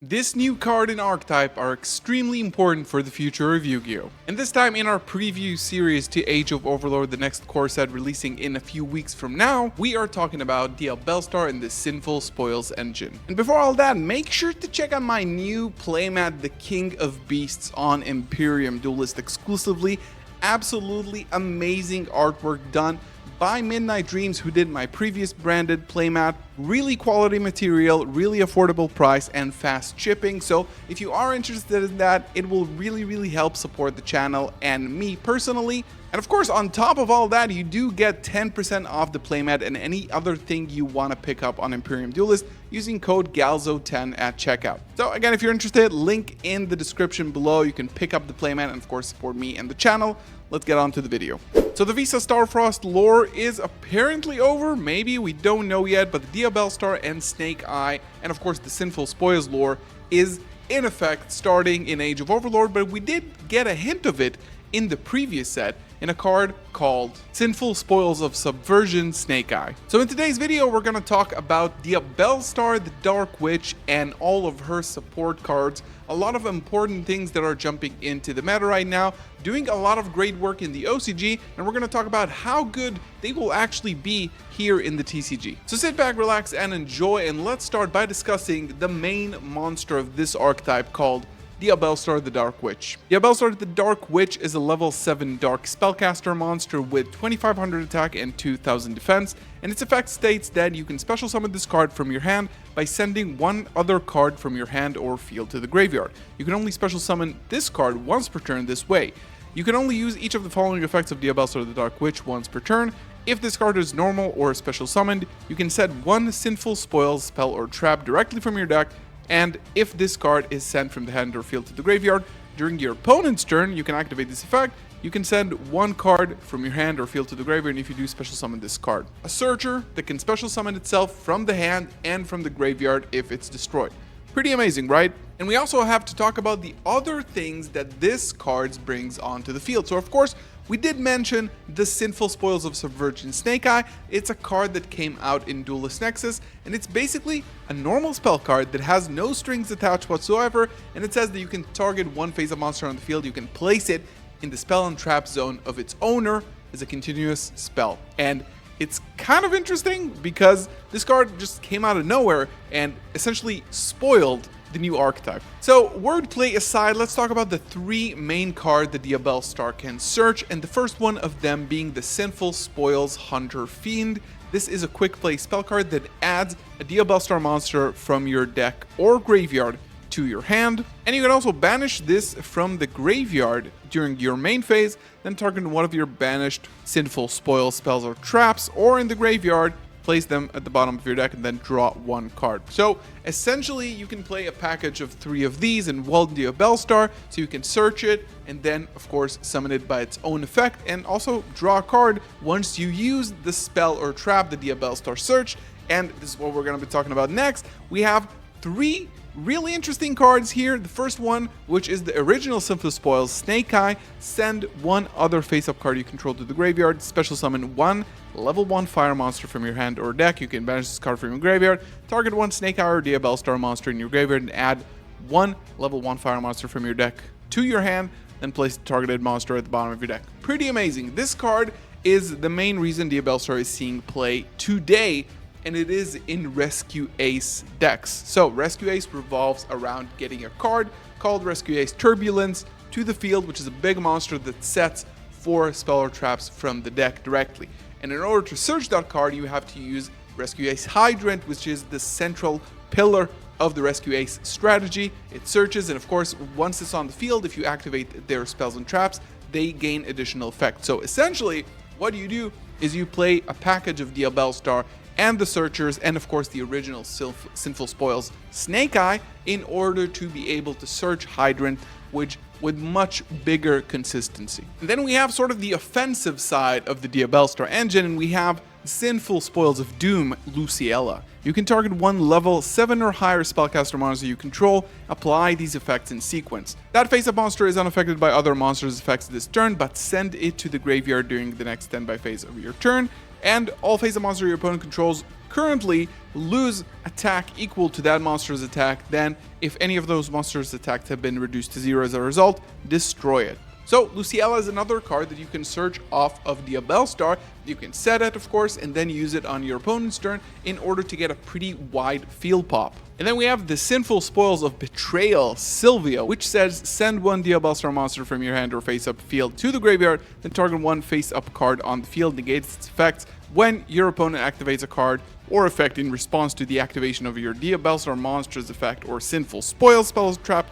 This new card and archetype are extremely important for the future of Yu-Gi-Oh! And this time in our preview series to Age of Overlord, the next core set releasing in a few weeks from now, we are talking about Diabellstar and the Sinful Spoils engine. And before all that, make sure to check out my new playmat, the King of Beasts, on Imperium Duelist exclusively. Absolutely amazing artwork done by Midnight Dreams, who did my previous branded playmat. Really quality material, really affordable price, and fast shipping. So if you are interested in that, it will really help support the channel and me personally. And of course, on top of all that, you do get 10% off the playmat and any other thing you want to pick up on Imperium Duelist using code GALZO10 at checkout. So again, if you're interested, link in the description below. You can pick up the playmat and of course support me and the channel. Let's get on to the video. So the Visa Starfrost lore is apparently over, maybe, we don't know yet, but the Diabellstar and Snake Eye, and of course the Sinful Spoils lore is in effect starting in Age of Overlord, but we did get a hint of it in the previous set in a card called Sinful Spoils of Subversion Snake Eye. So in today's video, we're going to talk about Diabellstar, the Dark Witch, and all of her support cards. A lot of important things that are jumping into the meta right now, doing a lot of great work in the OCG, and we're going to talk about how good they will actually be here in the TCG. So sit back, relax, and enjoy, and let's start by discussing the main monster of this archetype called Diabellstar the Dark Witch. Diabellstar the Dark Witch is a level 7 Dark Spellcaster monster with 2500 attack and 2000 defense, and its effect states that you can special summon this card from your hand by sending one other card from your hand or field to the graveyard. You can only special summon this card once per turn this way. You can only use each of the following effects of Diabellstar the Dark Witch once per turn. If this card is normal or special summoned, you can send one Sinful Spoils spell or trap directly from your deck. And if this card is sent from the hand or field to the graveyard, during your opponent's turn, you can activate this effect. You can send one card from your hand or field to the graveyard, and if you do, special summon this card. A Searcher that can special summon itself from the hand and from the graveyard if it's destroyed. Pretty amazing, right? And we also have to talk about the other things that this card brings onto the field. So of course, we did mention the Sinful Spoils of Subversion Snake Eye. It's a card that came out in Duelist Nexus, and it's basically a normal spell card that has no strings attached whatsoever, and it says that you can target one face-up monster on the field, you can place it in the spell and trap zone of its owner as a continuous spell. And it's kind of interesting because this card just came out of nowhere and essentially spoiled the new archetype. So wordplay aside, let's talk about the three main cards that Diabellstar can search, and the first one of them being the Sinful Spoils Hunter Fiend. This is a quick play spell card that adds a Diabellstar monster from your deck or graveyard to your hand, and you can also banish this from the graveyard during your main phase, then target one of your banished Sinful Spoil spells or traps, or in the graveyard, place them at the bottom of your deck and then draw one card. So essentially you can play a package of 3 of these in one Diabellstar, so you can search it and then of course summon it by its own effect, and also draw a card once you use the spell or trap the Diabellstar searched. And this is what we're going to be talking about next. We have 3 really interesting cards here. The first one, which is the original Sinful Spoils Snake Eye, send one other face-up card you control to the graveyard, special summon one level 1 fire monster from your hand or deck. You can banish this card from your graveyard, target one Snake Eye or Diabellstar monster in your graveyard, and add one level 1 fire monster from your deck to your hand, then place the targeted monster at the bottom of your deck. Pretty amazing. This card is the main reason Diabellstar is seeing play today, and it is in Rescue Ace decks. So Rescue Ace revolves around getting a card called Rescue Ace Turbulence to the field, which is a big monster that sets 4 spell or traps from the deck directly. And in order to search that card, you have to use Rescue Ace Hydrant, which is the central pillar of the Rescue Ace strategy. It searches, and of course, once it's on the field, if you activate their spells and traps, they gain additional effect. So essentially, what you do is you play a package of Diabellstar and the Searchers, and of course the original Sinful Spoils Snake Eye, in order to be able to search Hydrant, which with much bigger consistency. And then we have sort of the offensive side of the Diabellstar engine, and we have Sinful Spoils of Doom Luciella. You can target one level 7 or higher spellcaster monster you control, apply these effects in sequence. That face-up monster is unaffected by other monsters' effects this turn, but send it to the graveyard during the next standby phase of your turn, and all face-up monster your opponent controls currently lose attack equal to that monster's attack, then if any of those monsters' attacks have been reduced to 0 as a result, destroy it. So Luciella is another card that you can search off of Diabellstar. You can set it, of course, and then use it on your opponent's turn in order to get a pretty wide field pop. And then we have the Sinful Spoils of Betrayal, Sylvia, which says send one Diabellstar monster from your hand or face-up field to the graveyard, then target one face-up card on the field, negates its effects when your opponent activates a card or effect in response to the activation of your Diabellstar monster's effect or Sinful Spoil spell trap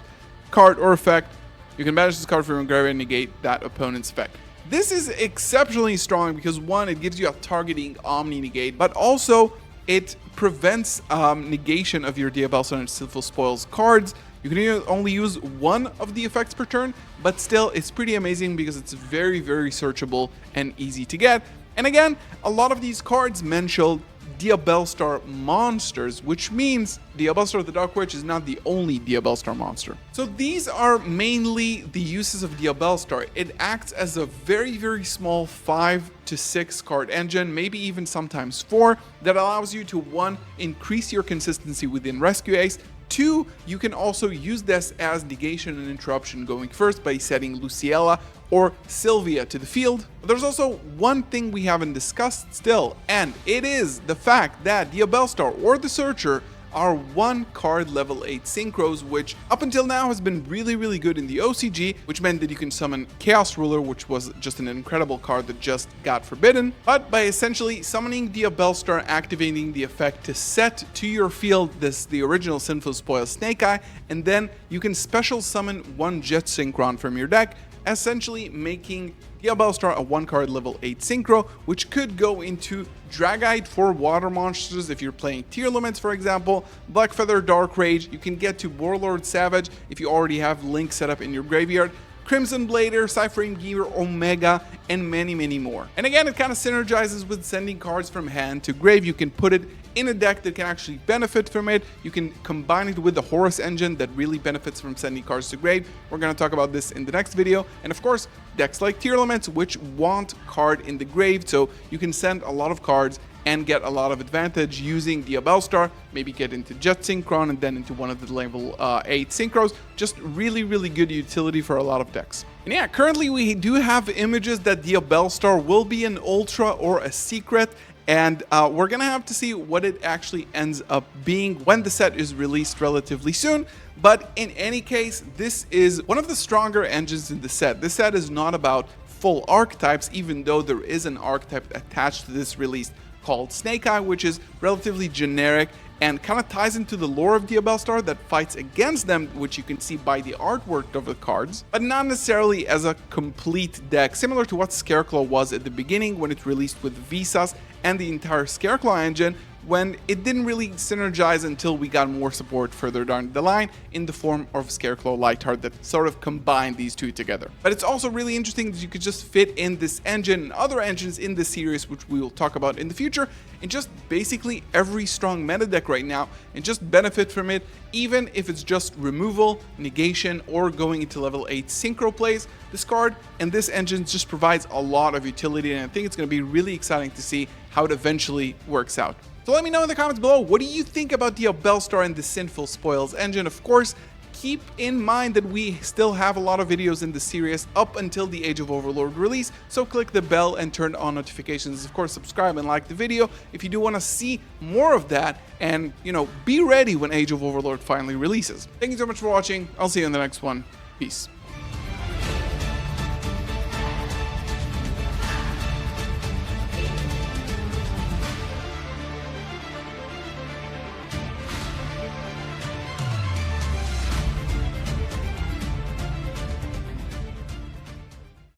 card or effect. You can banish this card from your graveyard and negate that opponent's effect. This is exceptionally strong because, one, it gives you a targeting Omni negate, but also it prevents negation of your Diabellstar and Sinful Spoils cards. You can only use one of the effects per turn, but still it's pretty amazing because it's very, very searchable and easy to get. And again, a lot of these cards mention Diabellstar monsters, which means Diabellstar the Dark Witch is not the only Diabellstar monster. So these are mainly the uses of Diabellstar. It acts as a very, very small 5 to 6 card engine, maybe even sometimes 4, that allows you to 1, increase your consistency within Rescue Ace, 2, you can also use this as negation and interruption going first by setting Luciella or Sylvia to the field. But there's also one thing we haven't discussed still, and it is the fact that Diabellstar or the Searcher are 1 card level 8 synchros, which up until now has been really, really good in the OCG, which meant that you can summon Chaos Ruler, which was just an incredible card that just got forbidden. But by essentially summoning Diabellstar, activating the effect to set to your field the original Sinful Spoil Snake Eye, and then you can special summon 1 Jet Synchron from your deck, essentially making Diabellstar a 1 card level 8 synchro, which could go into Dragite for water monsters if you're playing Tier Limits, for example, Blackfeather Dark Rage. You can get to Warlord Savage if you already have Link set up in your graveyard, Crimson Blader, Cyframe Gear, Omega, and many, many more. And again, it kind of synergizes with sending cards from hand to grave. You can put it in a deck that can actually benefit from it. You can combine it with the Horus engine that really benefits from sending cards to grave. We're going to talk about this in the next video. And of course, decks like Tier Limits, which want card in the grave, so you can send a lot of cards and get a lot of advantage using Diabellstar, maybe get into Jet Synchron and then into one of the level 8 synchros. Just really, really good utility for a lot of decks. And yeah, currently we do have images that Diabellstar will be an Ultra or a Secret, and we're gonna have to see what it actually ends up being when the set is released relatively soon. But in any case, this is one of the stronger engines in the set. This set is not about full archetypes, even though there is an archetype attached to this release called Snake Eye, which is relatively generic and kind of ties into the lore of Diabellstar that fights against them, which you can see by the artwork of the cards, but not necessarily as a complete deck, similar to what Scareclaw was at the beginning when it released with Visas and the entire Scareclaw engine, when it didn't really synergize until we got more support further down the line in the form of Scareclaw Lightheart that sort of combined these two together. But it's also really interesting that you could just fit in this engine and other engines in this series, which we will talk about in the future, in just basically every strong meta deck right now, and just benefit from it, even if it's just removal, negation, or going into level 8 synchro plays. This card and this engine just provides a lot of utility, and I think it's going to be really exciting to see how it eventually works out. So let me know in the comments below, what do you think about Diabellstar and the Sinful Spoils engine? Of course, keep in mind that we still have a lot of videos in the series up until the Age of Overlord release, so click the bell and turn on notifications. Of course, subscribe and like the video if you do want to see more of that, and, you know, be ready when Age of Overlord finally releases. Thank you so much for watching. I'll see you in the next one. Peace.